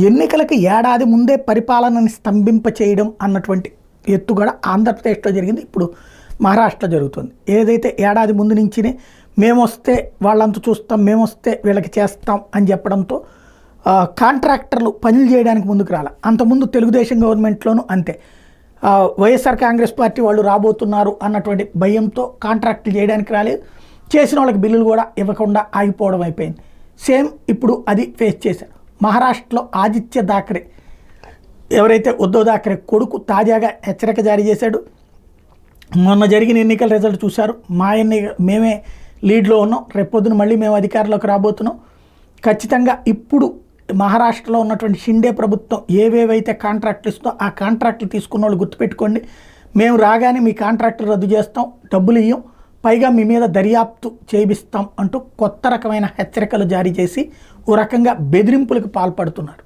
ఎన్నికలకు ఏడాది ముందే పరిపాలనని స్తంభింప చేయడం అన్నటువంటి ఎత్తుగడ ఆంధ్రప్రదేశ్లో జరిగింది, ఇప్పుడు మహారాష్ట్రలో జరుగుతుంది. ఏదైతే ఏడాది ముందు నుంచినే మేమొస్తే వాళ్ళంతా చూస్తాం, మేమొస్తే వీళ్ళకి చేస్తాం అని చెప్పడంతో కాంట్రాక్టర్లు పనులు చేయడానికి ముందుకు రాల. అంతకుముందు తెలుగుదేశం గవర్నమెంట్లోనూ అంతే, వైఎస్ఆర్ కాంగ్రెస్ పార్టీ వాళ్ళు రాబోతున్నారు అన్నటువంటి భయంతో కాంట్రాక్టులు చేయడానికి రాలేదు, చేసిన వాళ్ళకి బిల్లులు కూడా ఇవ్వకుండా ఆగిపోవడం అయిపోయింది. సేమ్ ఇప్పుడు అది ఫేస్ చేశారు. మహారాష్ట్రలో ఆదిత్య థాకరే, ఎవరైతే ఉద్ధవ్ థాకరే కొడుకు, తాజాగా హెచ్చరిక జారీ చేశాడు. మొన్న జరిగిన ఎన్నికల రిజల్ట్ చూశారు, మేమే లీడ్లో ఉన్నాం, రేపొద్దున మళ్ళీ మేము అధికారంలోకి రాబోతున్నాం, ఖచ్చితంగా ఇప్పుడు మహారాష్ట్రలో ఉన్నటువంటి షిండే ప్రభుత్వం ఏవేవైతే కాంట్రాక్టులు ఇస్తుందో ఆ కాంట్రాక్టులు తీసుకున్న వాళ్ళు గుర్తుపెట్టుకోండి, మేము రాగానే మీ కాంట్రాక్టులు రద్దు చేస్తాం, డబ్బులు ఇయ్యం, పైగా మీ మీద దర్యాప్తు చేయిస్తాం అంటూ కొత్త రకమైన హెచ్చరికలు జారీ చేసి ఓ రకంగా బెదిరింపులకు పాల్పడుతున్నారు.